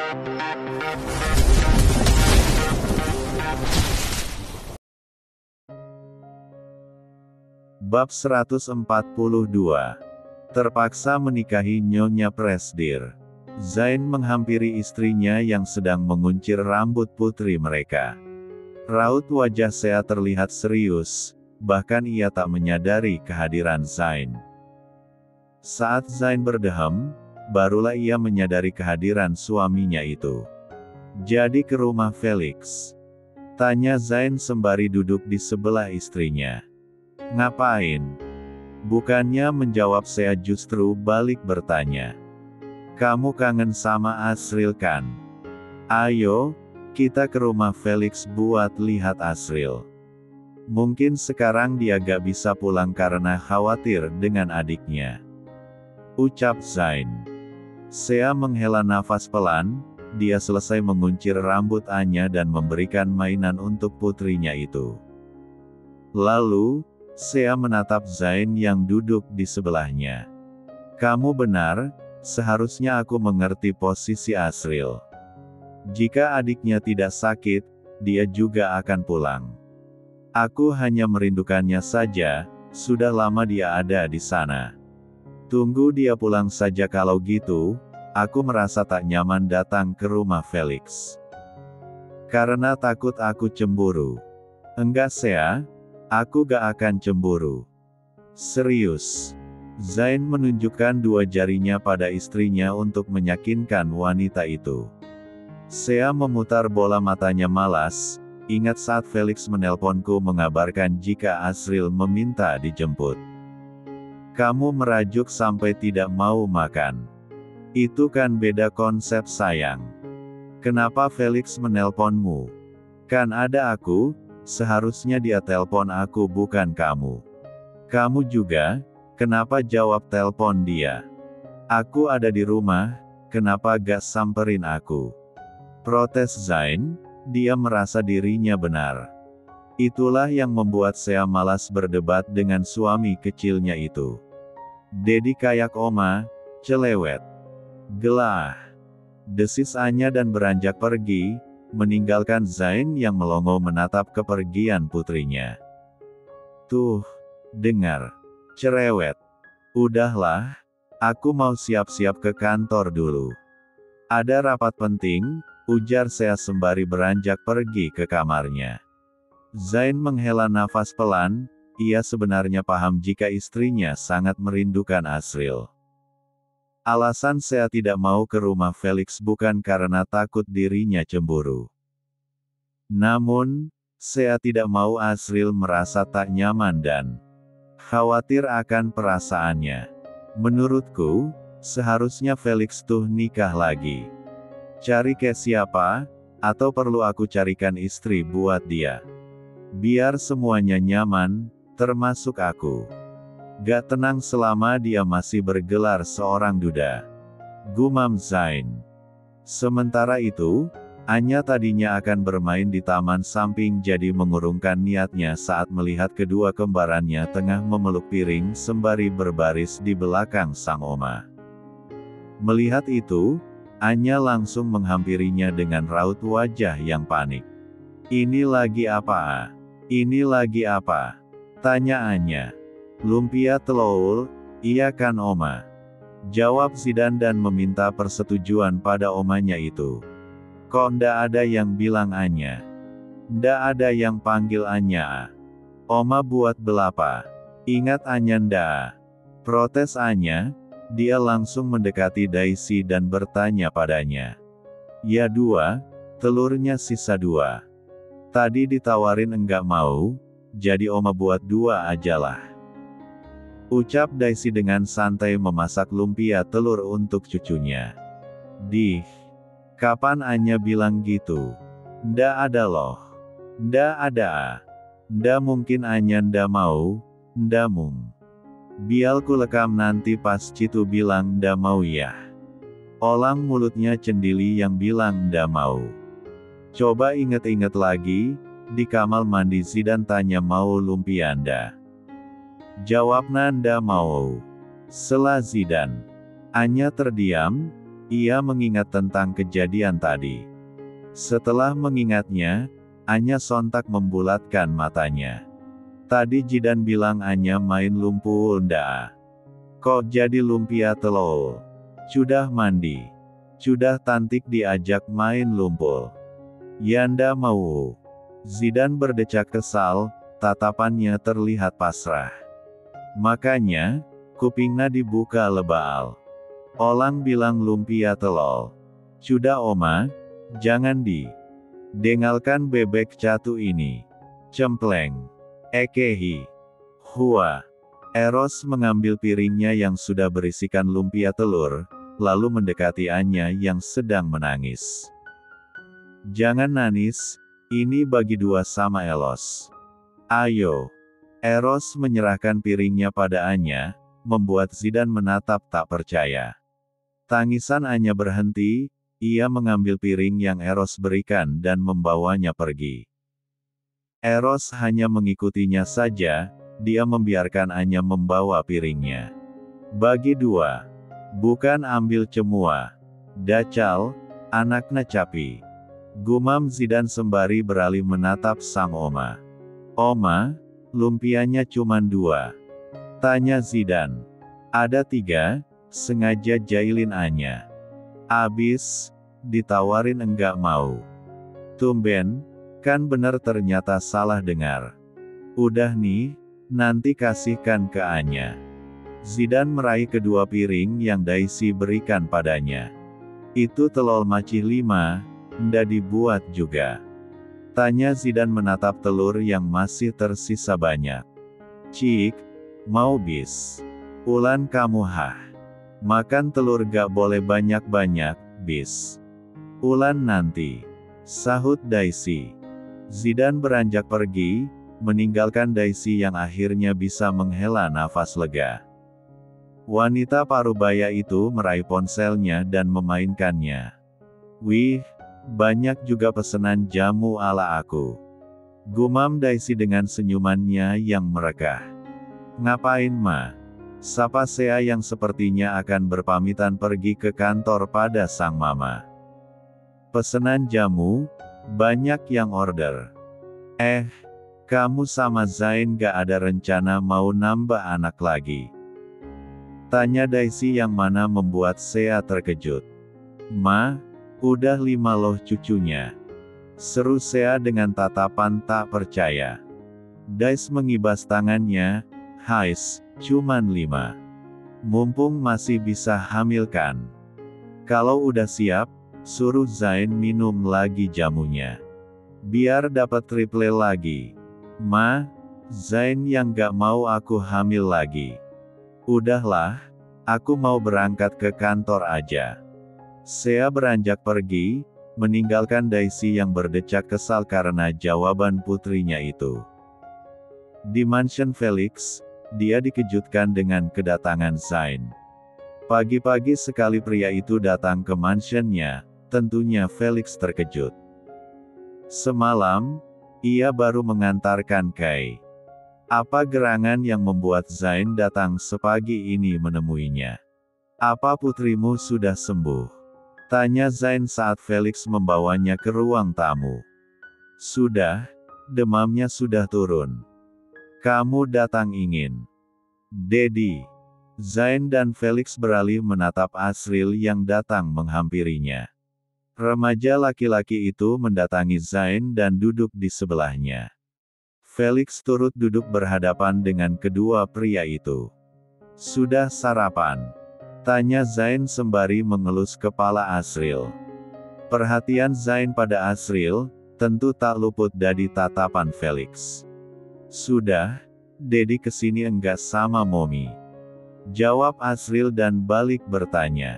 Bab 142. Terpaksa menikahi Nyonya Presdir. Zain menghampiri istrinya yang sedang menguncir rambut putri mereka. Raut wajah Sea terlihat serius, bahkan ia tak menyadari kehadiran Zain. Saat Zain berdehem, barulah ia menyadari kehadiran suaminya itu. "Jadi ke rumah Felix?" tanya Zain sembari duduk di sebelah istrinya. "Ngapain?" Bukannya menjawab, Sea justru balik bertanya. "Kamu kangen sama Asril kan? Ayo, kita ke rumah Felix buat lihat Asril. Mungkin sekarang dia gak bisa pulang karena khawatir dengan adiknya," ucap Zain. Sea menghela nafas pelan, dia selesai menguncir rambut Anya dan memberikan mainan untuk putrinya itu. Lalu, Sea menatap Zain yang duduk di sebelahnya. "Kamu benar, seharusnya aku mengerti posisi Asril. Jika adiknya tidak sakit, dia juga akan pulang. Aku hanya merindukannya saja, sudah lama dia ada di sana. Tunggu dia pulang saja, kalau gitu, aku merasa tak nyaman datang ke rumah Felix. Karena takut aku cemburu." "Enggak Sea, aku gak akan cemburu. Serius." Zain menunjukkan dua jarinya pada istrinya untuk meyakinkan wanita itu. Sea memutar bola matanya malas, "Ingat saat Felix menelponku mengabarkan jika Asril meminta dijemput. Kamu merajuk sampai tidak mau makan. Itu kan beda konsep sayang. Kenapa Felix menelponmu? Kan ada aku, seharusnya dia telpon aku bukan kamu. Kamu juga, kenapa jawab telpon dia? Aku ada di rumah, kenapa gak samperin aku?" protes Zain. Dia merasa dirinya benar. Itulah yang membuat Sea malas berdebat dengan suami kecilnya itu. "Dedi kayak oma, celewet. Gelah," desis Anya dan beranjak pergi, meninggalkan Zain yang melongo menatap kepergian putrinya. "Tuh, dengar. Cerewet. Udahlah, aku mau siap-siap ke kantor dulu. Ada rapat penting," ujar Sea sembari beranjak pergi ke kamarnya. Zain menghela nafas pelan, ia sebenarnya paham jika istrinya sangat merindukan Asril. Alasan Sea tidak mau ke rumah Felix bukan karena takut dirinya cemburu. Namun, Sea tidak mau Asril merasa tak nyaman dan khawatir akan perasaannya. "Menurutku, seharusnya Felix tuh nikah lagi. Cari ke siapa, atau perlu aku carikan istri buat dia? Biar semuanya nyaman, termasuk aku. Gak tenang selama dia masih bergelar seorang duda," gumam Zain. Sementara itu, Anya tadinya akan bermain di taman samping jadi mengurungkan niatnya saat melihat kedua kembarannya tengah memeluk piring sembari berbaris di belakang sang oma. Melihat itu, Anya langsung menghampirinya dengan raut wajah yang panik. "Ini lagi apa? Ini lagi apa?" tanya Anya. "Lumpia telur, iya kan oma?" jawab Zidan dan meminta persetujuan pada omanya itu. "Kok ndak ada yang bilang Anya? Ndak ada yang panggil Anya? Oma buat belapa? Ingat Anya ndak?" protes Anya. Dia langsung mendekati Daisy dan bertanya padanya. "Ya 2, telurnya sisa 2. Tadi ditawarin enggak mau, jadi oma buat 2 ajalah," ucap Daisy dengan santai memasak lumpia telur untuk cucunya. "Dih, kapan Anya bilang gitu? Ndak ada loh. Ndak ada. Ndak mungkin Anya ndak mau, ndak mung. Bial ku lekam nanti pas Citu bilang ndak mau ya." Olang mulutnya Cendili yang bilang ndak mau. "Coba inget-inget lagi, di kamar mandi Zidan tanya mau lumpia ndak? Jawab nanda mau," sela Zidan. Anya terdiam, Ia mengingat tentang kejadian tadi. Setelah mengingatnya, Anya sontak membulatkan matanya. Tadi Jidan bilang Anya main lumpur ndaa. Kok jadi lumpia telol? Sudah mandi. Sudah tantik diajak main lumpur. Yanda mau. Zidan berdecak kesal, tatapannya terlihat pasrah. Makanya, kupingnya dibuka lebaal. Olang bilang lumpia telol. Sudah Oma, jangan dengalkan bebek catu ini. Cempleng. Ekehi. Hua. Eros mengambil piringnya yang sudah berisikan lumpia telur, lalu mendekati Anya yang sedang menangis. Jangan nangis, ini bagi dua sama Eros. Ayo. Eros menyerahkan piringnya pada Anya, membuat Zidan menatap tak percaya. Tangisan Anya berhenti, ia mengambil piring yang Eros berikan dan membawanya pergi. Eros hanya mengikutinya saja, dia membiarkan Anya membawa piringnya. Bagi dua. Bukan ambil cemua. Dacal, anaknya capi. Gumam Zidan sembari beralih menatap sang Oma. Oma, lumpianya cuman 2. Tanya Zidan. Ada 3, sengaja jailin Anya. Abis, ditawarin enggak mau. Tumben, kan bener ternyata salah dengar. Udah nih, nanti kasihkan ke Anya. Zidan meraih kedua piring yang Daisy berikan padanya. Itu telur macih 5, ndak dibuat juga. Tanya Zidan menatap telur yang masih tersisa banyak. Cik, mau bis? Ulan kamu hah? Makan telur gak boleh banyak-banyak, bis. Ulan nanti. Sahut Daisy. Zidan beranjak pergi, meninggalkan Daisy yang akhirnya bisa menghela nafas lega. Wanita parubaya itu meraih ponselnya dan memainkannya. Wih, banyak juga pesanan jamu ala aku. Gumam Daisy dengan senyumannya yang merekah. Ngapain ma? Sapa Sea yang sepertinya akan berpamitan pergi ke kantor pada sang mama. Pesanan jamu, banyak yang order. Kamu sama Zain gak ada rencana mau nambah anak lagi? Tanya Daisy yang mana membuat Sea terkejut. Ma, udah 5 loh cucunya. Seru Sea dengan tatapan tak percaya. Daisy mengibas tangannya, Hais, cuman 5. Mumpung masih bisa hamilkan. Kalau udah siap, suruh Zain minum lagi jamunya. Biar dapat triple lagi. Ma, Zain yang gak mau aku hamil lagi. Udahlah, aku mau berangkat ke kantor aja. Sea beranjak pergi, meninggalkan Daisy yang berdecak kesal karena jawaban putrinya itu. Di mansion Felix, dia dikejutkan dengan kedatangan Zain. Pagi-pagi sekali pria itu datang ke mansionnya, tentunya Felix terkejut. Semalam, ia baru mengantarkan Kai. Apa gerangan yang membuat Zain datang sepagi ini menemuinya? Apa putrimu sudah sembuh? Tanya Zain saat Felix membawanya ke ruang tamu. Sudah, demamnya sudah turun. Kamu datang ingin. Dedi. Zain dan Felix beralih menatap Asril yang datang menghampirinya. Remaja laki-laki itu mendatangi Zain dan duduk di sebelahnya. Felix turut duduk berhadapan dengan kedua pria itu. Sudah sarapan? Tanya Zain sembari mengelus kepala Asril. Perhatian Zain pada Asril, tentu tak luput dari tatapan Felix. Sudah, Dedi kesini enggak sama Momi? Jawab Asril dan balik bertanya.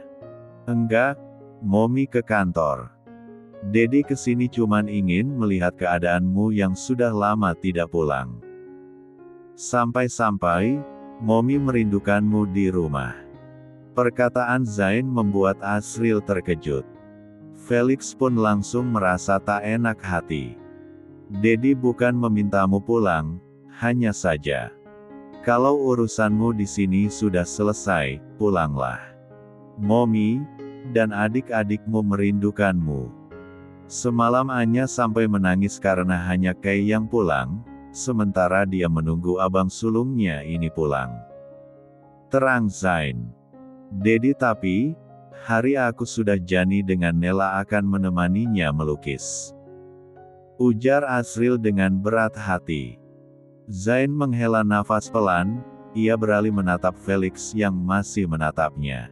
Enggak, Momi ke kantor. Dedi kesini cuman ingin melihat keadaanmu yang sudah lama tidak pulang. Sampai-sampai, Momi merindukanmu di rumah. Perkataan Zain membuat Asril terkejut. Felix pun langsung merasa tak enak hati. Dedi bukan memintamu pulang, hanya saja. Kalau urusanmu di sini sudah selesai, pulanglah. Momi, dan adik-adikmu merindukanmu. Semalam Anya sampai menangis karena hanya Kay yang pulang, sementara dia menunggu abang sulungnya ini pulang. Terang Zain. Dedi tapi, hari aku sudah janji dengan Nela akan menemaninya melukis. Ujar Asril dengan berat hati. Zain menghela nafas pelan, ia beralih menatap Felix yang masih menatapnya.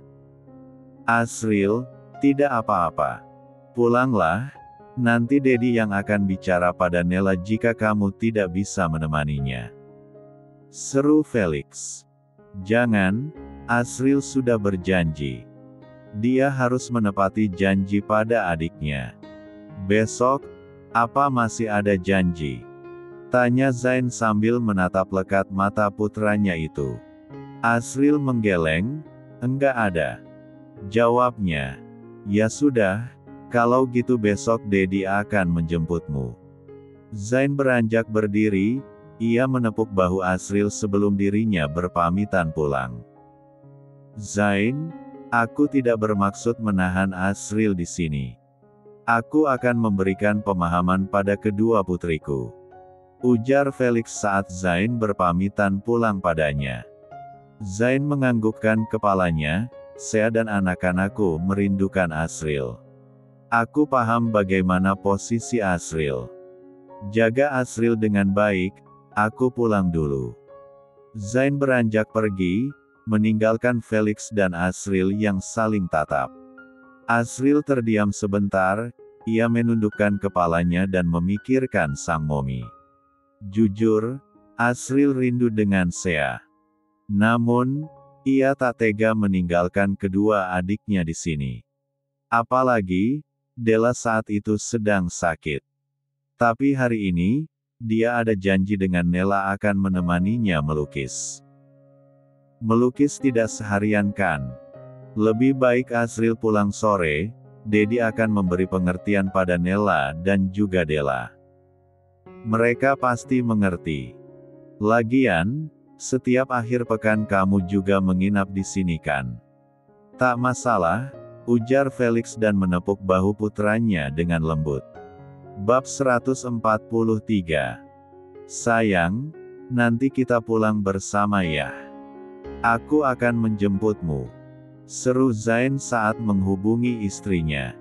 Asril, tidak apa-apa. Pulanglah, nanti Dedi yang akan bicara pada Nela jika kamu tidak bisa menemaninya. Seru Felix. Jangan, Asril sudah berjanji. Dia harus menepati janji pada adiknya. Besok, apa masih ada janji? Tanya Zain sambil menatap lekat mata putranya itu. Asril menggeleng, enggak ada. Jawabnya, ya sudah, kalau gitu besok Dedi akan menjemputmu. Zain beranjak berdiri, ia menepuk bahu Asril sebelum dirinya berpamitan pulang. Zain, aku tidak bermaksud menahan Asril di sini. Aku akan memberikan pemahaman pada kedua putriku. Ujar Felix saat Zain berpamitan pulang padanya. Zain menganggukkan kepalanya, saya dan anak-anakku merindukan Asril. Aku paham bagaimana posisi Asril. Jaga Asril dengan baik, aku pulang dulu. Zain beranjak pergi, meninggalkan Felix dan Asril yang saling tatap. Asril terdiam sebentar, ia menundukkan kepalanya dan memikirkan sang momi. Jujur, Asril rindu dengan Sea. Namun, ia tak tega meninggalkan kedua adiknya di sini. Apalagi, Della saat itu sedang sakit. Tapi hari ini, dia ada janji dengan Nela akan menemaninya melukis. Melukis tidak seharian kan? Lebih baik Asril pulang sore, Dedi akan memberi pengertian pada Nela dan juga Della. Mereka pasti mengerti. Lagian, setiap akhir pekan kamu juga menginap di sini kan? Tak masalah, ujar Felix dan menepuk bahu putranya dengan lembut. Bab 143. Sayang, nanti kita pulang bersama ya. Aku akan menjemputmu. Seru Zain saat menghubungi istrinya.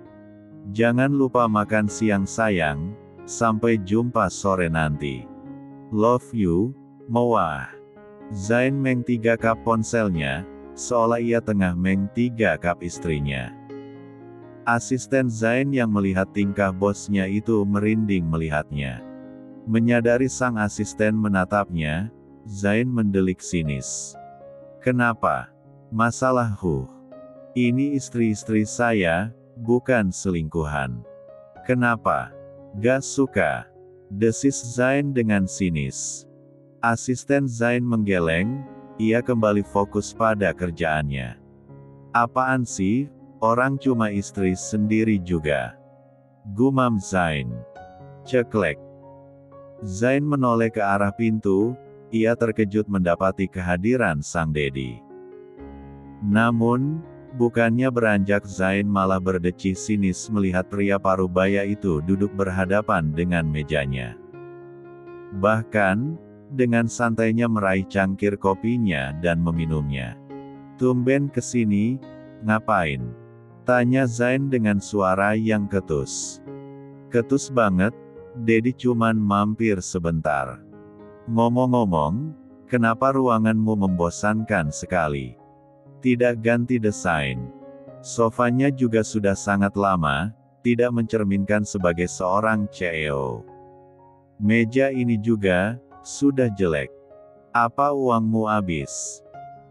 Jangan lupa makan siang sayang, sampai jumpa sore nanti. Love you, Mawah. Zain meng-3 ponselnya, seolah ia tengah meng-3 istrinya. Asisten Zain yang melihat tingkah bosnya itu merinding melihatnya. Menyadari sang asisten menatapnya, Zain mendelik sinis. Kenapa? Masalah ini istri-istri saya, bukan selingkuhan. Kenapa? Gak suka? Desis Zain dengan sinis. Asisten Zain menggeleng, ia kembali fokus pada kerjaannya. Apaan sih? Orang cuma istri sendiri juga. Gumam Zain. Ceklek. Zain menoleh ke arah pintu, ia terkejut mendapati kehadiran sang Dedi. Namun, bukannya beranjak Zain malah berdecih sinis melihat pria parubaya itu duduk berhadapan dengan mejanya. Bahkan, dengan santainya meraih cangkir kopinya dan meminumnya. Tumben kesini, ngapain? Tanya Zain dengan suara yang ketus. Ketus banget, Dedi cuman mampir sebentar. Ngomong-ngomong, kenapa ruanganmu membosankan sekali? Tidak ganti desain. Sofanya juga sudah sangat lama, tidak mencerminkan sebagai seorang CEO. Meja ini juga, sudah jelek. Apa uangmu habis?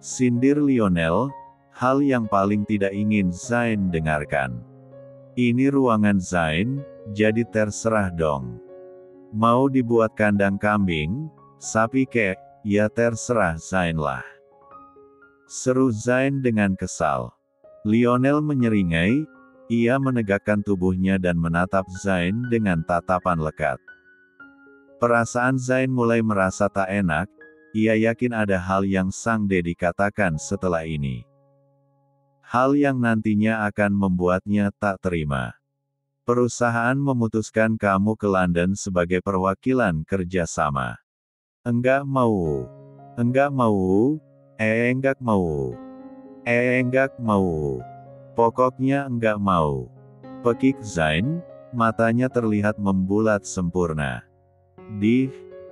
Sindir Lionel, hal yang paling tidak ingin Zain dengarkan. Ini ruangan Zain, jadi terserah dong. Mau dibuat kandang kambing, sapi kek, ya terserah Zain lah. Seru Zain dengan kesal. Lionel menyeringai, ia menegakkan tubuhnya dan menatap Zain dengan tatapan lekat. Perasaan Zain mulai merasa tak enak, ia yakin ada hal yang sang Dedi katakan setelah ini. Hal yang nantinya akan membuatnya tak terima. Perusahaan memutuskan kamu ke London sebagai perwakilan kerjasama. Enggak mau. Enggak mau. Enggak mau. Enggak mau. Pokoknya enggak mau. Pekik Zain, matanya terlihat membulat sempurna.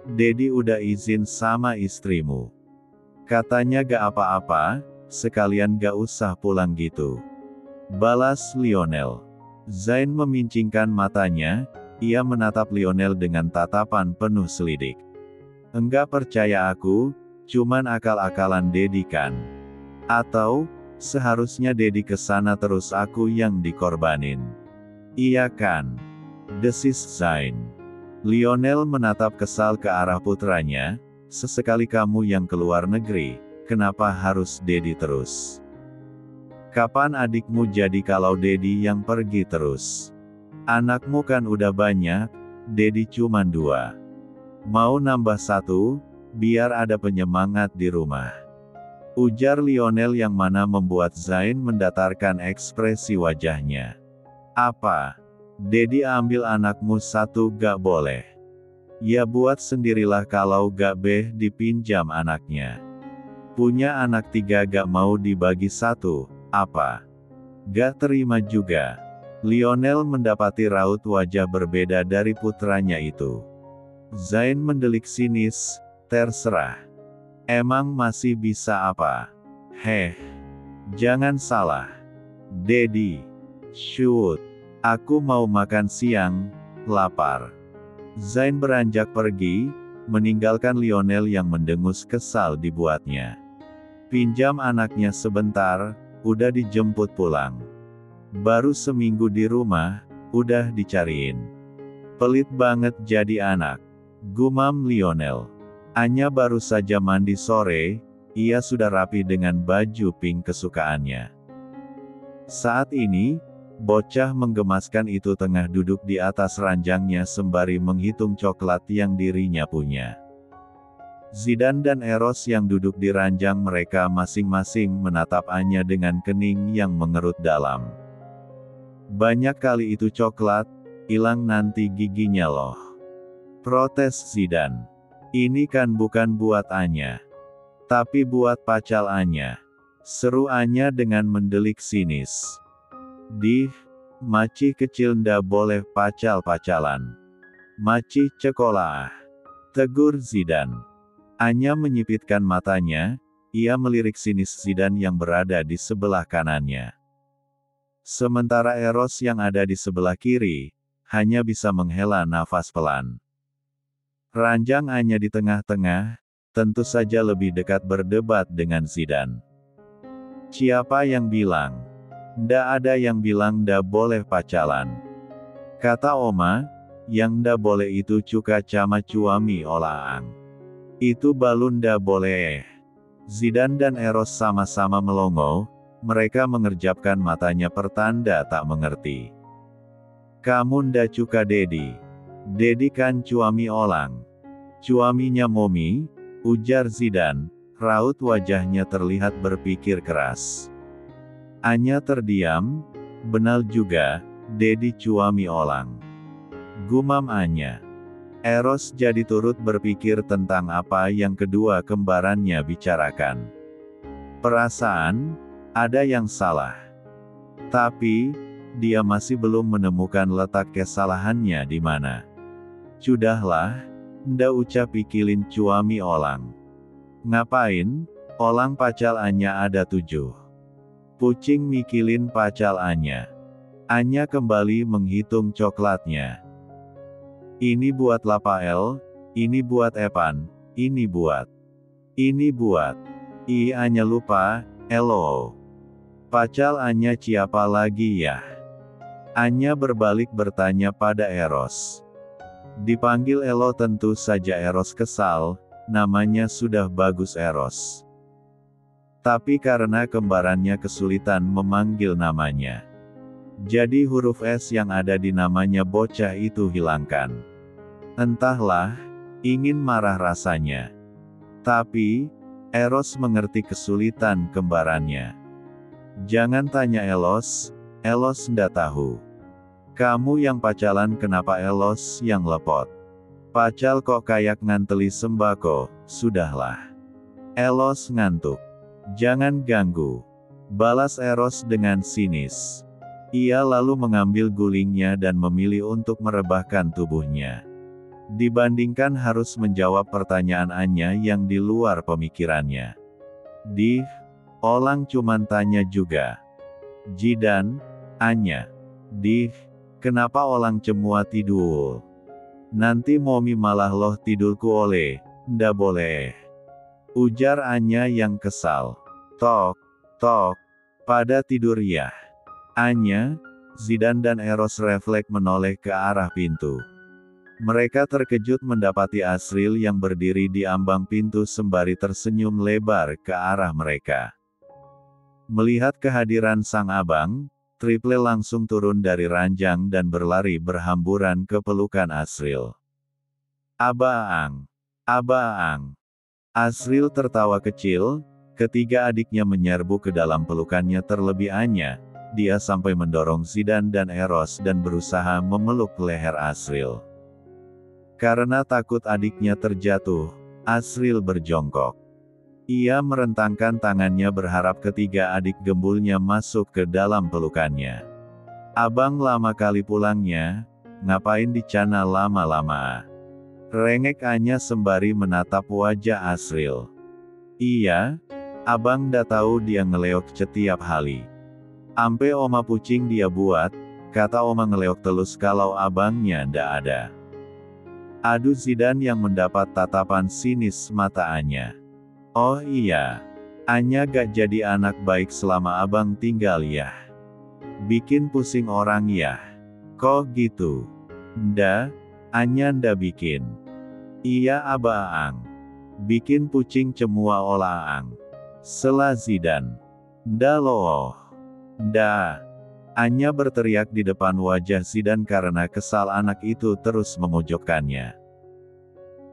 Dedi udah izin sama istrimu. Katanya gak apa-apa, sekalian gak usah pulang gitu. Balas Lionel. Zain memincingkan matanya, ia menatap Lionel dengan tatapan penuh selidik. Enggak percaya aku, cuman akal-akalan Dedi kan? Atau, seharusnya Dedi kesana terus aku yang dikorbanin. Iya kan? Desis Zain. Lionel menatap kesal ke arah putranya, sesekali kamu yang keluar negeri, kenapa harus Dedi terus? Kapan adikmu jadi kalau Dedi yang pergi terus? Anakmu kan udah banyak, Dedi cuma 2. Mau nambah 1, biar ada penyemangat di rumah. Ujar Lionel yang mana membuat Zain mendatarkan ekspresi wajahnya. Apa? Dedi ambil anakmu 1 gak boleh. Ya buat sendirilah kalau gak dipinjam anaknya. Punya anak 3 gak mau dibagi 1, apa? Gak terima juga. Lionel mendapati raut wajah berbeda dari putranya itu. Zain mendelik sinis, terserah. Emang masih bisa apa? Jangan salah. Dedi. Shoot. Aku mau makan siang, lapar. Zain beranjak pergi, meninggalkan Lionel yang mendengus kesal dibuatnya. Pinjam anaknya sebentar, udah dijemput pulang. Baru seminggu di rumah, udah dicariin. Pelit banget jadi anak. Gumam Lionel. Anya baru saja mandi sore, ia sudah rapi dengan baju pink kesukaannya. Saat ini, bocah menggemaskan itu tengah duduk di atas ranjangnya sembari menghitung coklat yang dirinya punya. Zidane dan Eros yang duduk di ranjang mereka masing-masing menatap Anya dengan kening yang mengerut dalam. Banyak kali itu coklat, hilang nanti giginya loh. Protes Zidane. Ini kan bukan buat Anya. Tapi buat pacal Anya. Seru Anya dengan mendelik sinis. Maci kecil ndak boleh pacal-pacalan. Maci cekolah. Tegur Zidane. Anya menyipitkan matanya, ia melirik sinis Zidane yang berada di sebelah kanannya. Sementara Eros yang ada di sebelah kiri, hanya bisa menghela nafas pelan. Ranjang Anya di tengah-tengah, tentu saja lebih dekat berdebat dengan Zidane. Siapa yang bilang? Ndak ada yang bilang ndak boleh pacalan. Kata Oma, yang ndak boleh itu cuka cama cuami olaang. Itu balun ndak boleh. Zidane dan Eros sama-sama melongo, mereka mengerjapkan matanya pertanda tak mengerti. Kamu ndak cuka Dedi. Dedi kan cuami olang. Cuaminya Momi, ujar Zidane, raut wajahnya terlihat berpikir keras. Anya terdiam, benar juga, Dedi cuami olang. Gumam Anya. Eros jadi turut berpikir tentang apa yang kedua kembarannya bicarakan. Perasaan, ada yang salah. Tapi, dia masih belum menemukan letak kesalahannya di mana. Sudahlah, ndak ucap pikilin cuami olang. Ngapain, olang pacal Anya ada 7. Pucing mikilin pacal Anya. Anya kembali menghitung coklatnya. Ini buat Lapael, ini buat Evan, ini buat. Anya lupa, elo. Pacal Anya siapa lagi ya? Anya berbalik bertanya pada Eros. Dipanggil Elo tentu saja Eros kesal, namanya sudah bagus Eros. Tapi karena kembarannya kesulitan memanggil namanya. Jadi huruf S yang ada di namanya bocah itu hilangkan. Entahlah, ingin marah rasanya. Tapi, Eros mengerti kesulitan kembarannya. Jangan tanya Elos ndak tahu. Kamu yang pacalan kenapa Elos yang lepot? Pacal kok kayak nganteli sembako, sudahlah. Elos ngantuk. Jangan ganggu. Balas Eros dengan sinis. Ia lalu mengambil gulingnya dan memilih untuk merebahkan tubuhnya. Dibandingkan harus menjawab pertanyaan Anya yang di luar pemikirannya. Olang cuman tanya juga. Jidan, Anya. Kenapa Olang cemua tidur? Nanti Momi malah loh tidurku oleh, ndak boleh. Ujar Anya yang kesal. Tok, pada tidur ya. Anya, Zidan dan Eros refleks menoleh ke arah pintu. Mereka terkejut mendapati Asriel yang berdiri di ambang pintu sembari tersenyum lebar ke arah mereka. Melihat kehadiran sang abang, Triple langsung turun dari ranjang dan berlari berhamburan ke pelukan Asriel. Abaang. Asriel tertawa kecil, ketiga adiknya menyerbu ke dalam pelukannya terlebih Anya, dia sampai mendorong Zidan dan Eros dan berusaha memeluk leher Asriel. Karena takut adiknya terjatuh, Asriel berjongkok. Ia merentangkan tangannya berharap ketiga adik gembulnya masuk ke dalam pelukannya. Abang lama kali pulangnya, ngapain di cana lama-lama? Rengek Anya sembari menatap wajah Asriel. Iya, abang dah tahu dia ngeleok setiap hari. Ampe oma pucing dia buat, kata oma ngeleok telus kalau abangnya ndak ada. Aduh Zidan yang mendapat tatapan sinis mata Anya. Oh iya. Anya gak jadi anak baik selama abang tinggal ya. Bikin pusing orang ya. Kok gitu? Nda, Anya nda bikin. Iya abaang. Bikin pucing cemua olaang. Sela Zidan. Nda loh. Nda. Anya berteriak di depan wajah Zidan karena kesal anak itu terus memojokkannya.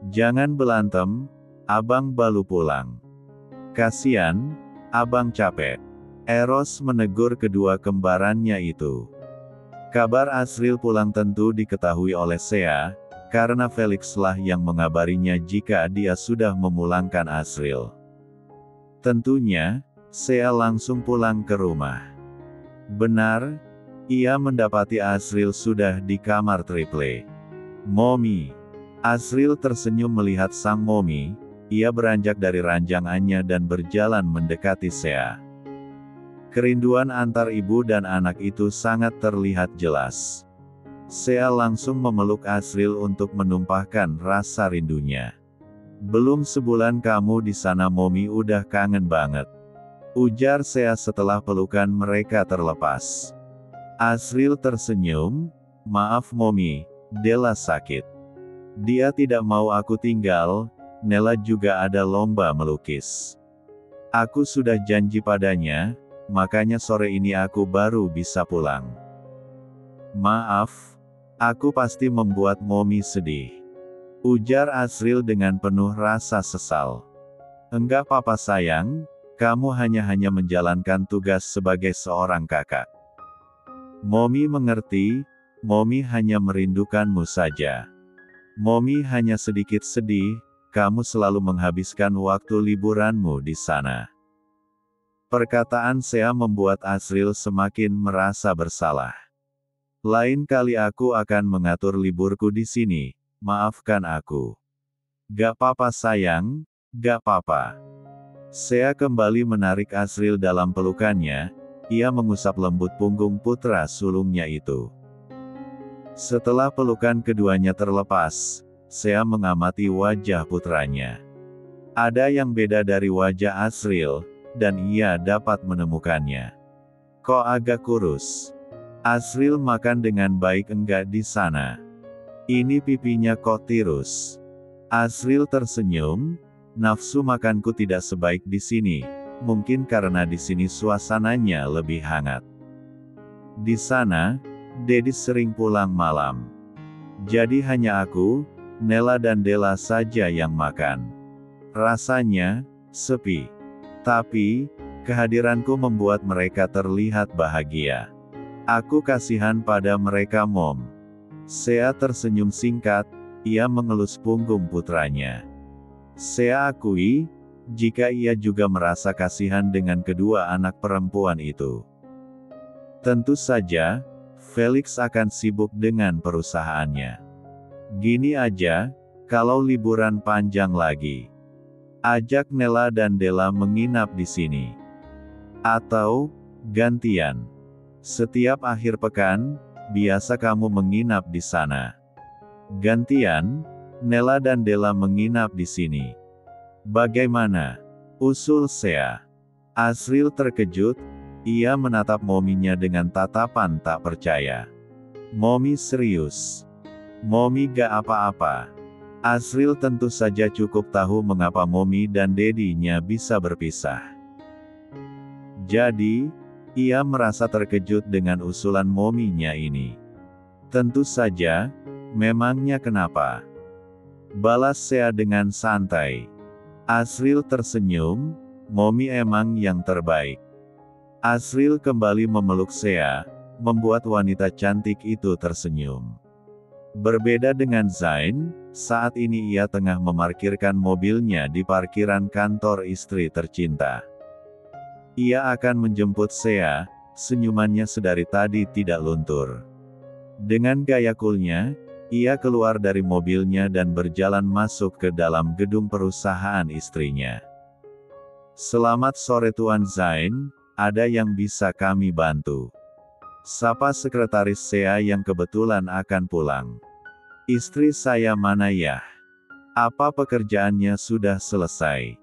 Jangan belantem, abang baru pulang. Kasian, abang capek. Eros menegur kedua kembarannya itu. Kabar Asriel pulang tentu diketahui oleh Sea, karena Felix lah yang mengabarinya jika dia sudah memulangkan Asriel. Tentunya, Sea langsung pulang ke rumah. Benar, ia mendapati Asriel sudah di kamar Triple. Momi. Asriel tersenyum melihat sang Momi, ia beranjak dari ranjang Anya dan berjalan mendekati Sea. Kerinduan antar ibu dan anak itu sangat terlihat jelas. Sea langsung memeluk Asriel untuk menumpahkan rasa rindunya. Belum sebulan kamu di sana Momi udah kangen banget. Ujar Sea setelah pelukan mereka terlepas. Asriel tersenyum, maaf Momi, Della sakit. Dia tidak mau aku tinggal, Nella juga ada lomba melukis. Aku sudah janji padanya, makanya sore ini aku baru bisa pulang. Maaf, aku pasti membuat Momi sedih. Ujar Asriel dengan penuh rasa sesal. Enggak apa-apa sayang, kamu hanya menjalankan tugas sebagai seorang kakak. Momi mengerti, Momi hanya merindukanmu saja. Momi hanya sedikit sedih, kamu selalu menghabiskan waktu liburanmu di sana. Perkataan Sea membuat Asriel semakin merasa bersalah. Lain kali aku akan mengatur liburku di sini, maafkan aku. Gak apa-apa sayang, gak apa-apa. Sea kembali menarik Asriel dalam pelukannya, ia mengusap lembut punggung putra sulungnya itu. Setelah pelukan keduanya terlepas, Sea mengamati wajah putranya. Ada yang beda dari wajah Asriel, dan ia dapat menemukannya. Kok agak kurus? Asriel makan dengan baik enggak di sana? Ini pipinya kok tirus? Asriel tersenyum, nafsu makanku tidak sebaik di sini, mungkin karena di sini suasananya lebih hangat. Di sana, Dedis sering pulang malam. Jadi hanya aku, Nella dan Della saja yang makan. Rasanya sepi. Tapi, Kehadiranku membuat mereka terlihat bahagia. Aku kasihan pada mereka, Mom. Sea tersenyum singkat, ia mengelus punggung putranya. Sea akui, jika ia juga merasa kasihan dengan kedua anak perempuan itu. Tentu saja, Felix akan sibuk dengan perusahaannya. Gini aja, kalau liburan panjang lagi, ajak Nella dan Della menginap di sini. Atau, gantian. Setiap akhir pekan, biasa kamu menginap di sana. Gantian, Nella dan Della menginap di sini. Bagaimana? Usul Sea. Asriel terkejut, ia menatap mominya dengan tatapan tak percaya. Momi serius. Momi gak apa-apa. Asriel tentu saja cukup tahu mengapa Momi dan dedinya bisa berpisah. Jadi, ia merasa terkejut dengan usulan mominya ini. Tentu saja, memangnya kenapa? Balas Sea dengan santai. Asriel tersenyum, Momi emang yang terbaik. Asriel kembali memeluk Sea, membuat wanita cantik itu tersenyum. Berbeda dengan Zain, saat ini ia tengah memarkirkan mobilnya di parkiran kantor istri tercinta. Ia akan menjemput Sea, senyumannya sedari tadi tidak luntur. Dengan gaya coolnya, ia keluar dari mobilnya dan berjalan masuk ke dalam gedung perusahaan istrinya. Selamat sore Tuan Zain, ada yang bisa kami bantu? Sapa sekretaris Sea yang kebetulan akan pulang. Istri saya mana ya? Apa pekerjaannya sudah selesai?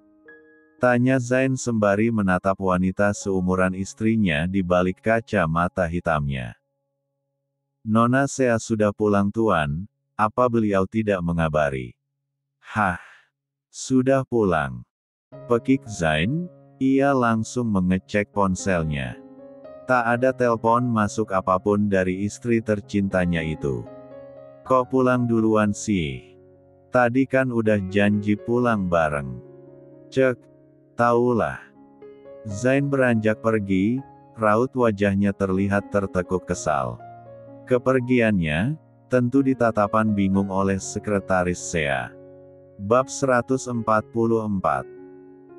Tanya Zain sembari menatap wanita seumuran istrinya di balik kaca mata hitamnya. Nona Sea sudah pulang Tuan, apa beliau tidak mengabari? Hah? Sudah pulang. Pekik Zain, ia langsung mengecek ponselnya. Tak ada telepon masuk apapun dari istri tercintanya itu. Kok pulang duluan sih? Tadi kan udah janji pulang bareng. Cek. Taulah. Zain beranjak pergi, raut wajahnya terlihat tertekuk kesal. Kepergiannya, tentu ditatapan bingung oleh sekretaris Sea. Bab 144.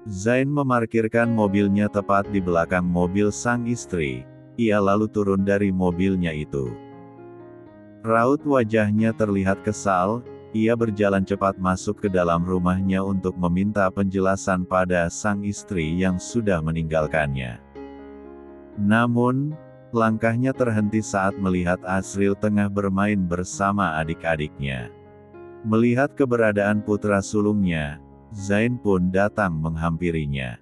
Zain memarkirkan mobilnya tepat di belakang mobil sang istri, ia lalu turun dari mobilnya itu. Raut wajahnya terlihat kesal, ia berjalan cepat masuk ke dalam rumahnya untuk meminta penjelasan pada sang istri yang sudah meninggalkannya. Namun, langkahnya terhenti saat melihat Asriel tengah bermain bersama adik-adiknya. Melihat keberadaan putra sulungnya, Zain pun datang menghampirinya.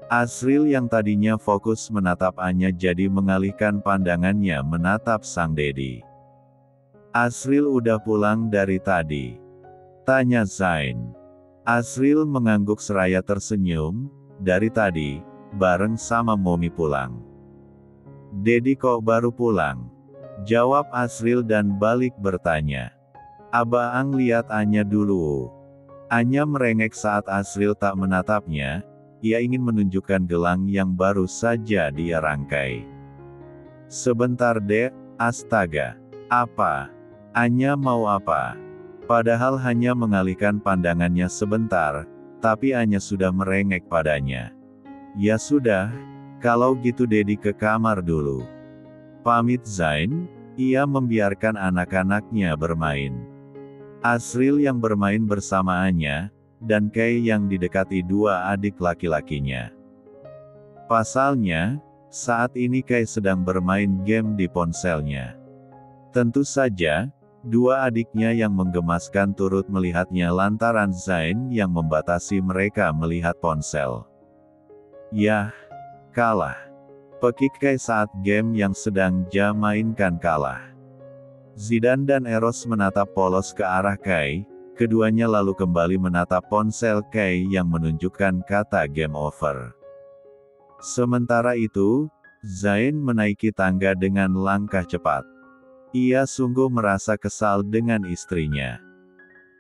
Asriel yang tadinya fokus menatap Anya jadi mengalihkan pandangannya menatap sang dedi. Asriel udah pulang dari tadi? Tanya Zain. Asriel mengangguk seraya tersenyum, dari tadi, bareng sama Momi pulang. Dedi kok baru pulang? Jawab Asriel dan balik bertanya. Abaang lihat Anya dulu. Anya merengek saat Asriel tak menatapnya, ia ingin menunjukkan gelang yang baru saja dia rangkai. Sebentar dek, astaga. Apa? Anya mau apa? Padahal hanya mengalihkan pandangannya sebentar, tapi Anya sudah merengek padanya. Ya sudah, kalau gitu Dedi ke kamar dulu. Pamit Zain, ia membiarkan anak-anaknya bermain. Asriel yang bermain bersama Anya, dan Kay yang didekati dua adik laki-lakinya. Pasalnya, saat ini Kay sedang bermain game di ponselnya. Tentu saja, dua adiknya yang menggemaskan turut melihatnya lantaran Zain yang membatasi mereka melihat ponsel. Yah, kalah. Pekik Kay saat game yang sedang dia mainkan kalah. Zidane dan Eros menatap polos ke arah Kay, keduanya lalu kembali menatap ponsel Kay yang menunjukkan kata game over. Sementara itu, Zain menaiki tangga dengan langkah cepat. Ia sungguh merasa kesal dengan istrinya.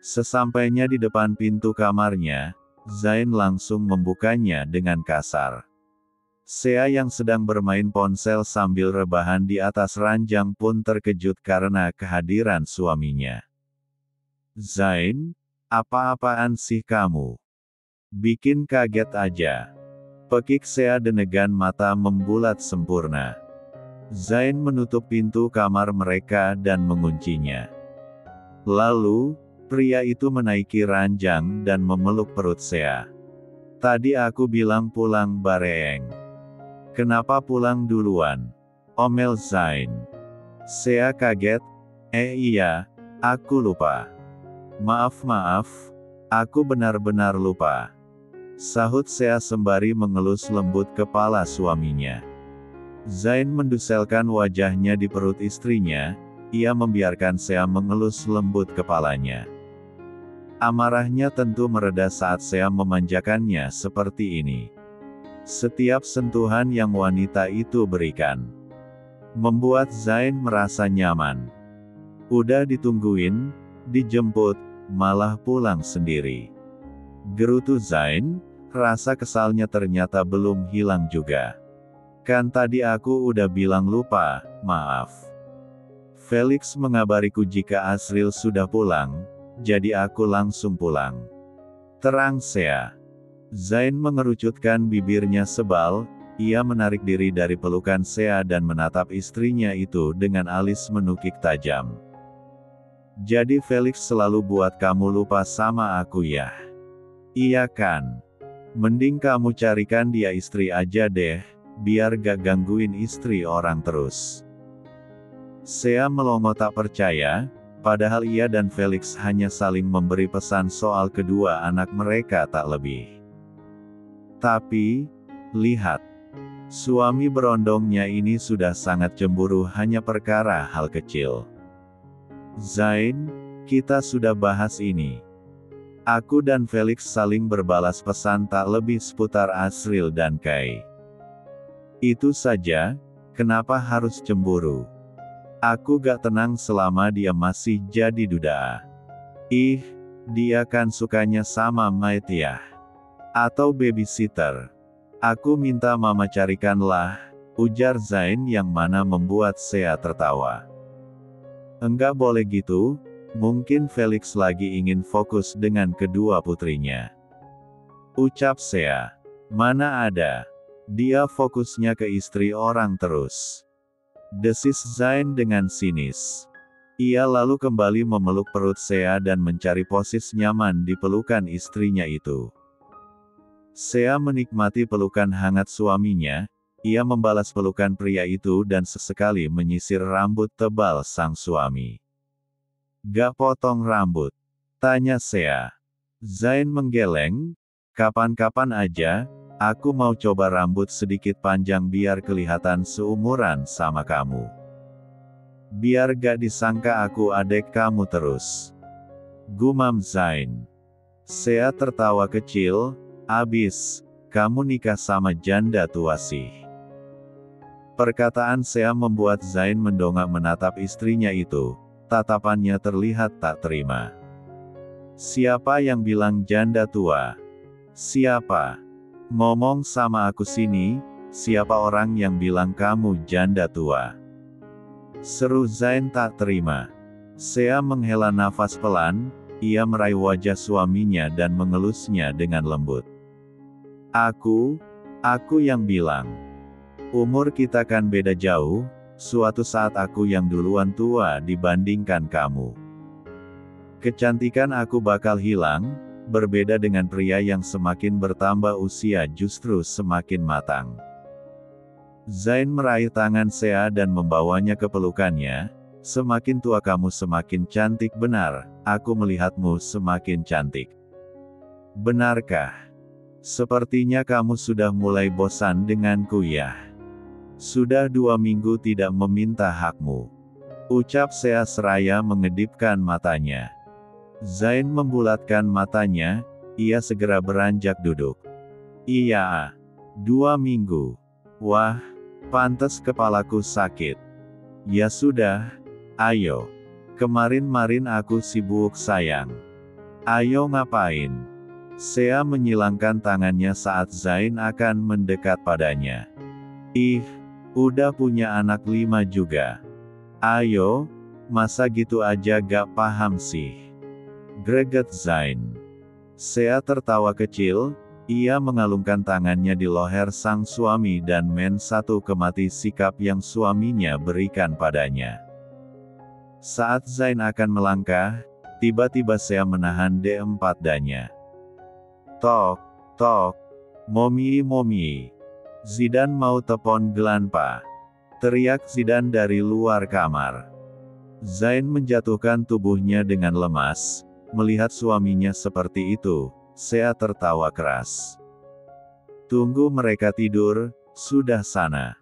Sesampainya di depan pintu kamarnya, Zain langsung membukanya dengan kasar. Sea yang sedang bermain ponsel sambil rebahan di atas ranjang pun terkejut karena kehadiran suaminya. "Zain, apa-apaan sih kamu? Bikin kaget aja." Pekik Sea dengan mata membulat sempurna. Zain menutup pintu kamar mereka dan menguncinya. Lalu, pria itu menaiki ranjang dan memeluk perut Sea. "Tadi aku bilang pulang bareng. Kenapa pulang duluan?" omel Zain. Sea kaget. Iya, aku lupa. Maaf, aku benar-benar lupa," sahut Sea sembari mengelus lembut kepala suaminya. Zain menduselkan wajahnya di perut istrinya, ia membiarkan Sea mengelus lembut kepalanya. Amarahnya tentu mereda saat Sea memanjakannya seperti ini. Setiap sentuhan yang wanita itu berikan membuat Zain merasa nyaman. Udah ditungguin, dijemput, malah pulang sendiri. Gerutu Zain, rasa kesalnya ternyata belum hilang juga. "Kan tadi aku udah bilang lupa, maaf. Felix mengabariku jika Asriel sudah pulang, jadi aku langsung pulang," terang Sea. Zain mengerucutkan bibirnya sebal, ia menarik diri dari pelukan Sea dan menatap istrinya itu dengan alis menukik tajam. "Jadi Felix selalu buat kamu lupa sama aku ya? Iya kan? Mending kamu carikan dia istri aja deh, biar gak gangguin istri orang terus." Sea melongo tak percaya, padahal ia dan Felix hanya saling memberi pesan soal kedua anak mereka tak lebih. Tapi, lihat. Suami berondongnya ini sudah sangat cemburu hanya perkara hal kecil. "Zain, kita sudah bahas ini. Aku dan Felix saling berbalas pesan tak lebih seputar Asriel dan Kai. Itu saja, kenapa harus cemburu? Aku gak tenang selama dia masih jadi duda. Ih, dia kan sukanya sama Maitiah. Atau babysitter. Aku minta mama carikanlah," ujar Zain yang mana membuat Sea tertawa. "Enggak boleh gitu, mungkin Felix lagi ingin fokus dengan kedua putrinya," ucap Sea. "Mana ada. Dia fokusnya ke istri orang terus," desis Zain dengan sinis. Ia lalu kembali memeluk perut Sea dan mencari posisi nyaman di pelukan istrinya itu. Sea menikmati pelukan hangat suaminya, ia membalas pelukan pria itu dan sesekali menyisir rambut tebal sang suami. "Gak potong rambut?" tanya Sea. Zain menggeleng. "Kapan-kapan aja, aku mau coba rambut sedikit panjang biar kelihatan seumuran sama kamu. Biar gak disangka aku adek kamu terus," gumam Zain. Sea tertawa kecil. "Abis, kamu nikah sama janda tua sih." Perkataan Sea membuat Zain mendongak menatap istrinya itu, tatapannya terlihat tak terima. "Siapa yang bilang janda tua? Siapa? Ngomong sama aku sini, siapa orang yang bilang kamu janda tua?" seru Zain tak terima. Sea menghela nafas pelan, ia meraih wajah suaminya dan mengelusnya dengan lembut. Aku yang bilang. Umur kita kan beda jauh, suatu saat aku yang duluan tua dibandingkan kamu. Kecantikan aku bakal hilang, berbeda dengan pria yang semakin bertambah usia justru semakin matang. Zain meraih tangan Sea dan membawanya ke pelukannya. "Semakin tua kamu semakin cantik, benar, aku melihatmu semakin cantik." "Benarkah? Sepertinya kamu sudah mulai bosan denganku ya. Sudah 2 minggu tidak meminta hakmu," ucap Sea seraya mengedipkan matanya. Zain membulatkan matanya, ia segera beranjak duduk. "Iya, 2 minggu. Wah, pantes kepalaku sakit. Ya sudah, ayo. Kemarin-marin aku sibuk sayang. Ayo ngapain?" Sea menyilangkan tangannya saat Zain akan mendekat padanya. Ih, udah punya anak 5 juga. Ayo, masa gitu aja gak paham sih? Greget Zain. Sea tertawa kecil, ia mengalungkan tangannya di leher sang suami dan mensatu-kemati sikap yang suaminya berikan padanya. Saat Zain akan melangkah, tiba-tiba Sea menahan D4 danya. Tok, tok, momi, Zidane mau telepon Glanpa. Teriak Zidane dari luar kamar. Zain menjatuhkan tubuhnya dengan lemas. Melihat suaminya seperti itu, Sea tertawa keras. Tunggu mereka tidur, sudah sana.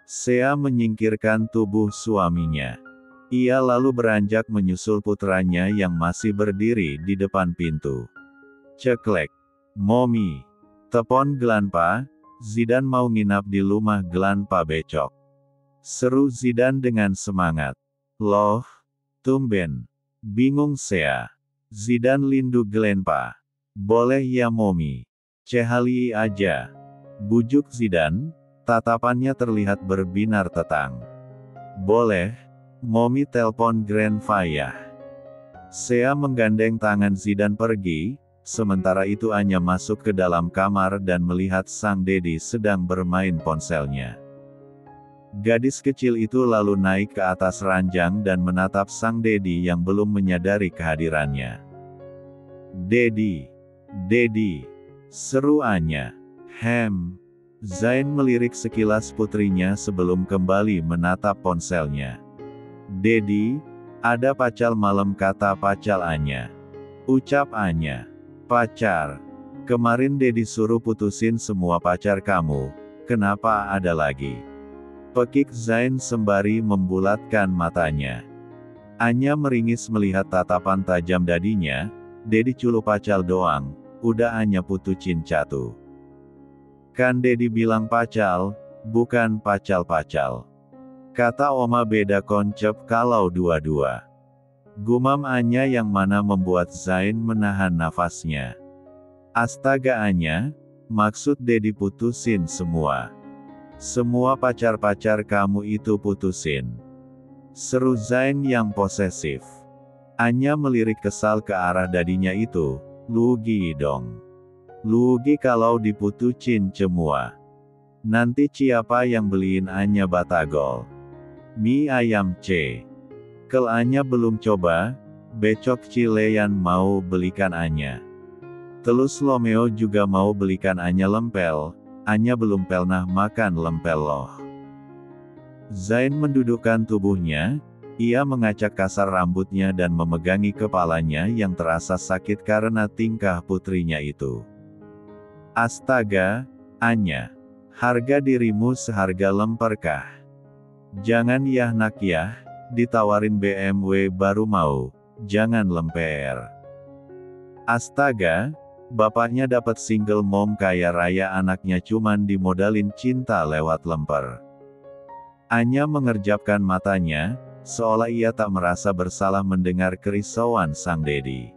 Sea menyingkirkan tubuh suaminya. Ia lalu beranjak menyusul putranya yang masih berdiri di depan pintu. Ceklek. Momi. Telepon Glanpa, Zidane mau nginap di rumah Glanpa besok. Seru Zidane dengan semangat. Loh, tumben. Bingung Sea. Zidane lindu Glanpa. Boleh ya Momi. Cehali aja. Bujuk Zidane, tatapannya terlihat berbinar tetang. Boleh, Momi telpon Glanpa ya. Sea menggandeng tangan Zidane pergi, sementara itu Anya masuk ke dalam kamar dan melihat sang Dedi sedang bermain ponselnya. Gadis kecil itu lalu naik ke atas ranjang dan menatap sang Dedi yang belum menyadari kehadirannya. Dedi, Dedi, seru Anya. Zain melirik sekilas putrinya sebelum kembali menatap ponselnya. Dedi, ada pacar malam kata pacar Anya. Ucap Anya. Pacar. Kemarin Dedi suruh putusin semua pacar kamu, kenapa ada lagi? Pekik Zain sembari membulatkan matanya. Anya meringis melihat tatapan tajam dadinya. Dedi culu pacal doang, udah Anya putusin catu. Kan Dedi bilang pacal, bukan pacal-pacal. Kata Oma beda konsep kalau dua-dua. Gumam Anya yang mana membuat Zain menahan nafasnya. Astaga Anya, maksud Dedi putusin semua. Semua pacar-pacar kamu itu putusin. Seru Zain yang posesif. Anya melirik kesal ke arah dadinya itu, lugi dong. Lugi kalau diputusin semua. Nanti siapa yang beliin Anya batagol? Mie ayam C. Kel Anya belum coba, becok Cileyan mau belikan Anya. Telus Lomeo juga mau belikan Anya lempel, Anya belum pernah makan lempel loh. Zain mendudukkan tubuhnya, ia mengacak kasar rambutnya dan memegangi kepalanya yang terasa sakit karena tingkah putrinya itu. Astaga, Anya. Harga dirimu seharga lemper kah? Jangan yah nak yah, ditawarin BMW baru mau, jangan lemper. Astaga, bapaknya dapat single mom kaya raya anaknya cuman dimodalin cinta lewat lemper. Anya mengerjapkan matanya, seolah ia tak merasa bersalah mendengar kerisauan sang Dedi.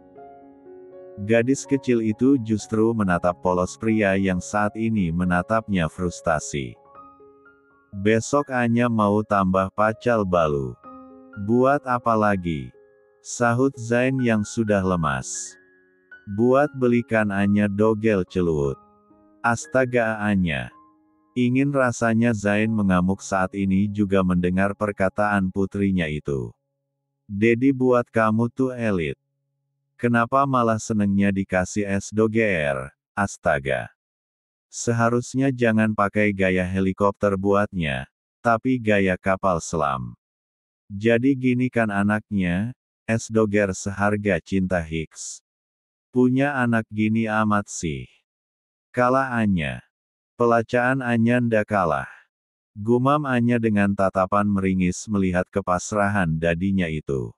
Gadis kecil itu justru menatap polos pria yang saat ini menatapnya frustasi. Besok Anya mau tambah pacal balu. Buat apa lagi? Sahut Zain yang sudah lemas. Buat belikan Anya dogel celuut. Astaga Anya. Ingin rasanya Zain mengamuk saat ini juga mendengar perkataan putrinya itu. Dedi buat kamu tuh elit. Kenapa malah senengnya dikasih es doger? Astaga. Seharusnya jangan pakai gaya helikopter buatnya, tapi gaya kapal selam. Jadi gini kan anaknya, es doger seharga cinta Hicks. Punya anak gini amat sih. Kalah Anya. Pelacaan Anya ndak kalah. Gumam Anya dengan tatapan meringis melihat kepasrahan dadinya itu.